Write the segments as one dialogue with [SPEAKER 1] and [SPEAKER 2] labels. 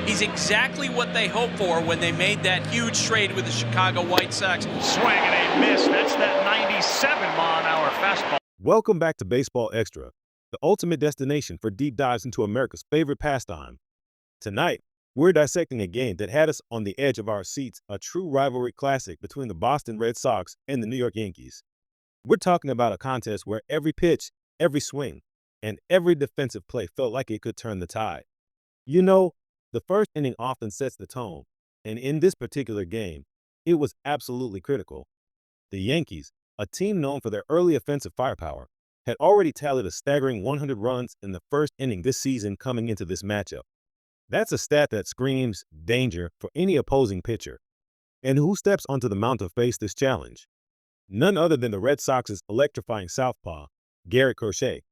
[SPEAKER 1] He's exactly what they hoped for when they made that huge trade with the Chicago White Sox.
[SPEAKER 2] Swing and a miss. That's that 97-mile-an-hour fastball.
[SPEAKER 3] Welcome back to Baseball Extra, the ultimate destination for deep dives into America's favorite pastime. Tonight, we're dissecting a game that had us on the edge of our seats, a true rivalry classic between the Boston Red Sox and the New York Yankees. We're talking about a contest where every pitch, every swing, and every defensive play felt like it could turn the tide. You know, the first inning often sets the tone, and in this particular game, it was absolutely critical. The Yankees, a team known for their early offensive firepower, had already tallied a staggering 100 runs in the first inning this season coming into this matchup. That's a stat that screams danger for any opposing pitcher. And who steps onto the mound to face this challenge? None other than the Red Sox's electrifying southpaw, Garrett Crochet.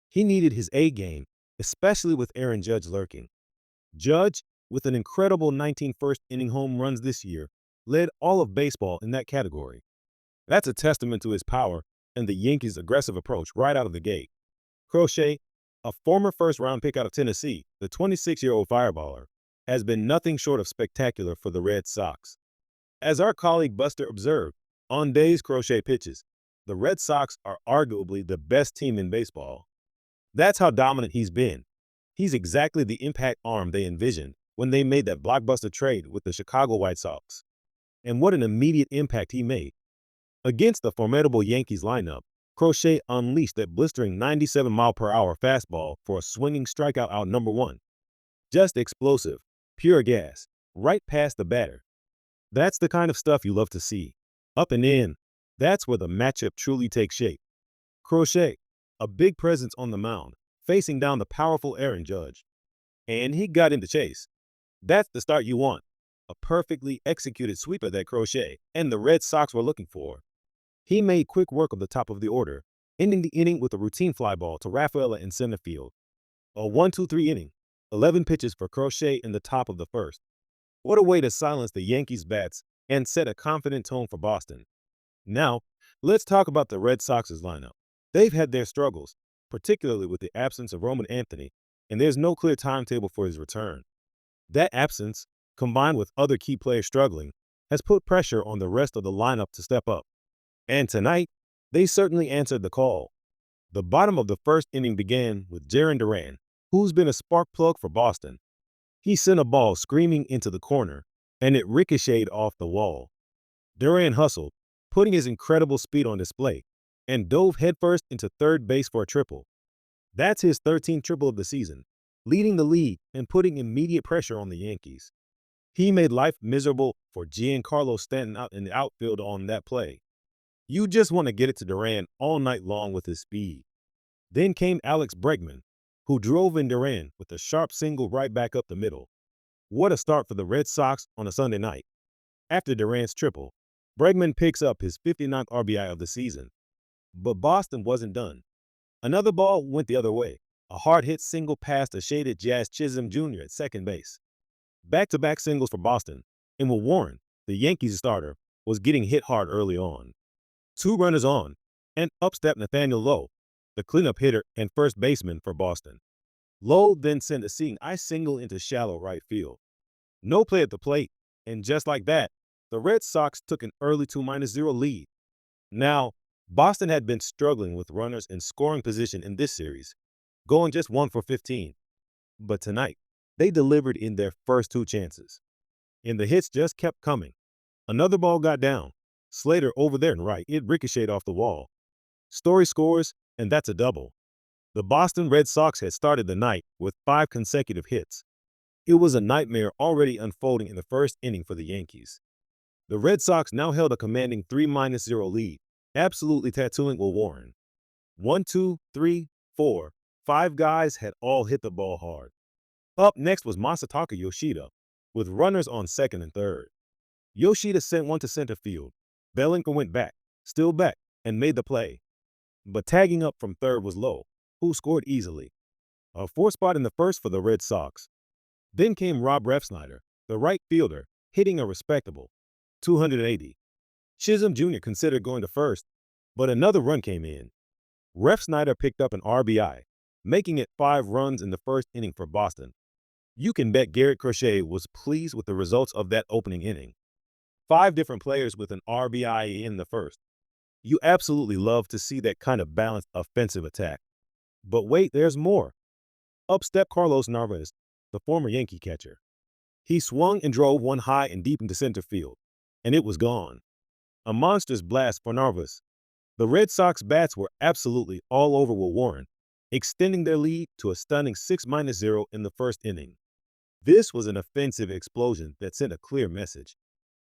[SPEAKER 3] He needed his A game, especially with Aaron Judge lurking. Judge, with an incredible 19 first-inning home runs this year, led all of baseball in that category. That's a testament to his power and the Yankees' aggressive approach right out of the gate. Crochet, a former first-round pick out of Tennessee, the 26-year-old fireballer, has been nothing short of spectacular for the Red Sox. As our colleague Buster observed, on days Crochet pitches, the Red Sox are arguably the best team in baseball. That's how dominant he's been. He's exactly the impact arm they envisioned when they made that blockbuster trade with the Chicago White Sox. And what an immediate impact he made. Against the formidable Yankees lineup, Crochet unleashed that blistering 97-mile-per-hour fastball for a swinging strikeout out number one. Just explosive, pure gas, right past the batter. That's the kind of stuff you love to see. Up and in, that's where the matchup truly takes shape. Crochet, a big presence on the mound, facing down the powerful Aaron Judge. And he got in the chase. That's the start you want. A perfectly executed sweeper that Crochet and the Red Sox were looking for. He made quick work of the top of the order, ending the inning with a routine fly ball to Rafaela in center field. A 1-2-3 inning, 11 pitches for Crochet in the top of the first. What a way to silence the Yankees' bats and set a confident tone for Boston. Now, let's talk about the Red Sox's lineup. They've had their struggles, particularly with the absence of Roman Anthony, and there's no clear timetable for his return. That absence, combined with other key players struggling, has put pressure on the rest of the lineup to step up. And tonight, they certainly answered the call. The bottom of the first inning began with Jarren Duran, who's been a spark plug for Boston. He sent a ball screaming into the corner, and it ricocheted off the wall. Duran hustled, putting his incredible speed on display, and dove headfirst into third base for a triple. That's his 13th triple of the season, leading the league and putting immediate pressure on the Yankees. He made life miserable for Giancarlo Stanton out in the outfield on that play. You just want to get it to Duran all night long with his speed. Then came Alex Bregman, who drove in Duran with a sharp single right back up the middle. What a start for the Red Sox on a Sunday night. After Duran's triple, Bregman picks up his 59th RBI of the season. But Boston wasn't done. Another ball went the other way, a hard-hit single past a shaded Jazz Chisholm Jr. at second base. Back-to-back singles for Boston, and with Warren, the Yankees starter, was getting hit hard early on. 2 runners on, and up stepped Nathaniel Lowe, the cleanup hitter and first baseman for Boston. Lowe then sent a seeing eye single into shallow right field. No play at the plate, and just like that, the Red Sox took an early 2-0 lead. Now, Boston had been struggling with runners in scoring position in this series, going just 1 for 15. But tonight, they delivered in their first 2 chances. And the hits just kept coming. Another ball got down. Slater over there and right, it ricocheted off the wall. Story scores, and that's a double. The Boston Red Sox had started the night with 5 consecutive hits. It was a nightmare already unfolding in the first inning for the Yankees. The Red Sox now held a commanding 3-0 lead, absolutely tattooing with Warren. 1, 2, 3, 4, 5 guys had all hit the ball hard. Up next was Masataka Yoshida, with runners on second and third. Yoshida sent one to center field. Bellinger went back, still back, and made the play. But tagging up from third was Lowe, who scored easily. A 4th spot in the first for the Red Sox. Then came Rob Refsnyder, the right fielder, hitting a respectable 280. Chisholm Jr. considered going to first, but another run came in. Refsnyder picked up an RBI, making it 5 runs in the first inning for Boston. You can bet Garrett Crochet was pleased with the results of that opening inning. 5 different players with an RBI in the first. You absolutely love to see that kind of balanced offensive attack. But wait, there's more. Up stepped Carlos Narvaez, the former Yankee catcher. He swung and drove one high and deep into center field, and it was gone. A monstrous blast for Narvaez. The Red Sox bats were absolutely all over with Warren, extending their lead to a stunning 6-0 in the first inning. This was an offensive explosion that sent a clear message.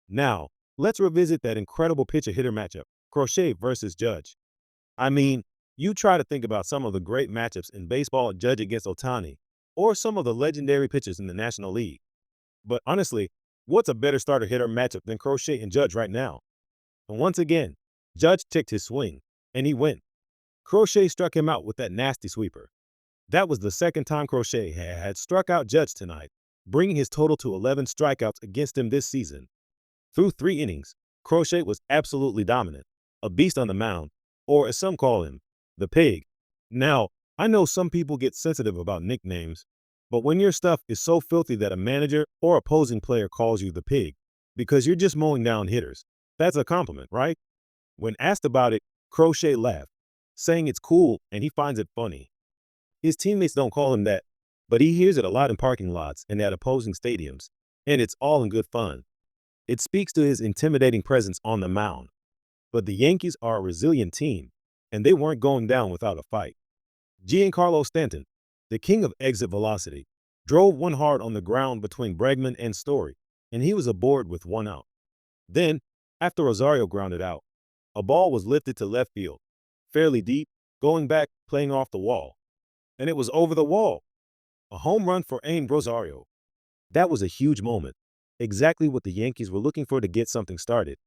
[SPEAKER 3] Now, let's revisit that incredible pitcher-hitter matchup, Crochet versus Judge. I mean, you try to think about some of the great matchups in baseball, Judge against Ohtani, or some of the legendary pitchers in the National League. But honestly, what's a better starter-hitter matchup than Crochet and Judge right now? And once again, Judge ticked his swing, and he went. Crochet struck him out with that nasty sweeper. That was the second time Crochet had struck out Judge tonight, bringing his total to 11 strikeouts against him this season. Through 3 innings, Crochet was absolutely dominant, a beast on the mound, or as some call him, the pig. Now, I know some people get sensitive about nicknames, but when your stuff is so filthy that a manager or opposing player calls you the pig because you're just mowing down hitters, that's a compliment, right? When asked about it, Crochet laughed, saying it's cool and he finds it funny. His teammates don't call him that, but he hears it a lot in parking lots and at opposing stadiums, and it's all in good fun. It speaks to his intimidating presence on the mound. But the Yankees are a resilient team, and they weren't going down without a fight. Giancarlo Stanton, the king of exit velocity, drove one hard on the ground between Bregman and Story, and he was aboard with 1 out. Then, after Rosario grounded out, a ball was lifted to left field, fairly deep, going back, playing off the wall. And it was over the wall. A home run for Rosario. That was a huge moment, exactly what the Yankees were looking for to get something started.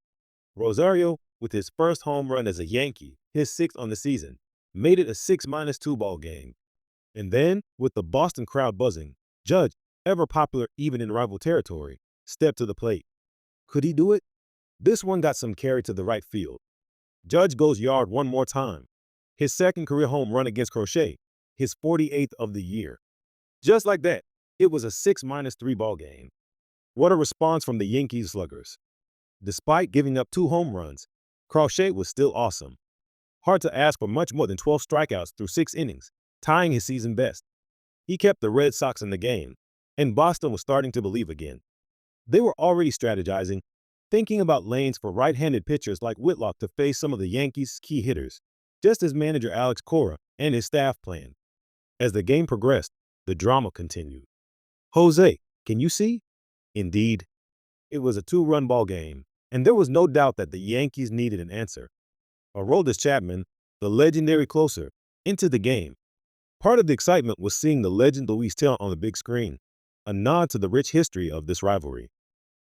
[SPEAKER 3] Rosario, with his first home run as a Yankee, his 6th on the season, made it a 6-2 ball game. And then, with the Boston crowd buzzing, Judge, ever popular even in rival territory, stepped to the plate. Could he do it? This one got some carry to the right field. Judge goes yard one more time. His 2nd career home run against Crochet, his 48th of the year. Just like that, it was a 6-3 ball game. What a response from the Yankees sluggers. Despite giving up 2 home runs, Crochet was still awesome. Hard to ask for much more than 12 strikeouts through 6 innings, tying his season best. He kept the Red Sox in the game, and Boston was starting to believe again. They were already strategizing, thinking about lanes for right-handed pitchers like Whitlock to face some of the Yankees' key hitters, just as manager Alex Cora and his staff planned. As the game progressed, the drama continued. Jose, can you see? Indeed, it was a 2-run ball game, and there was no doubt that the Yankees needed an answer. Aroldis Chapman, the legendary closer, entered the game. Part of the excitement was seeing the legend Luis Taylor on the big screen, a nod to the rich history of this rivalry.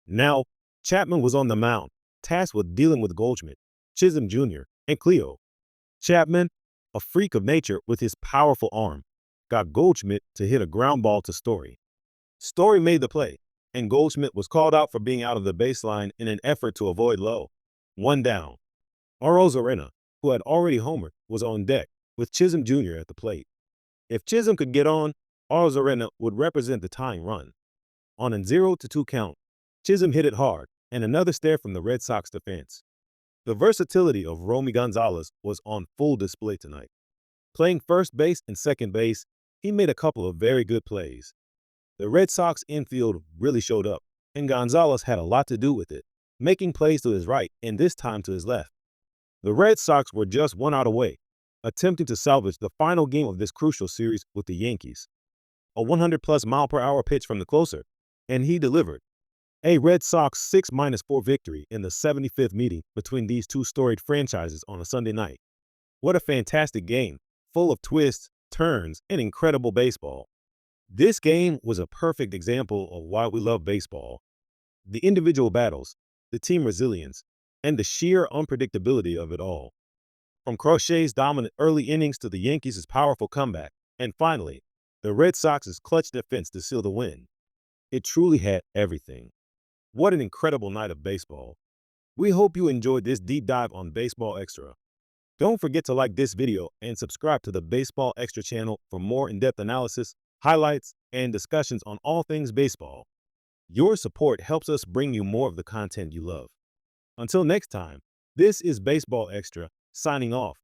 [SPEAKER 3] Now, Chapman was on the mound, tasked with dealing with Goldschmidt, Chisholm Jr., and Cleo. Chapman, a freak of nature with his powerful arm, got Goldschmidt to hit a ground ball to Story. Story made the play, and Goldschmidt was called out for being out of the baseline in an effort to avoid low. 1 down. Arozarena, who had already homered, was on deck, with Chisholm Jr. at the plate. If Chisholm could get on, Arozarena would represent the tying run. On a 0-2 count, Chisholm hit it hard, and another stare from the Red Sox defense. The versatility of Romy Gonzalez was on full display tonight. Playing first base and second base, he made a couple of very good plays. The Red Sox infield really showed up, and Gonzalez had a lot to do with it, making plays to his right and this time to his left. The Red Sox were just 1 out away, attempting to salvage the final game of this crucial series with the Yankees. A 100+ mile-per-hour pitch from the closer, and he delivered. A Red Sox 6-4 victory in the 75th meeting between these two storied franchises on a Sunday night. What a fantastic game, full of twists, turns, and incredible baseball. This game was a perfect example of why we love baseball. The individual battles, the team resilience, and the sheer unpredictability of it all. From Crochet's dominant early innings to the Yankees' powerful comeback, and finally, the Red Sox's clutch defense to seal the win. It truly had everything. What an incredible night of baseball. We hope you enjoyed this deep dive on Baseball Extra. Don't forget to like this video and subscribe to the Baseball Extra channel for more in-depth analysis highlights, and discussions on all things baseball. Your support helps us bring you more of the content you love. Until next time, this is Baseball Extra, signing off.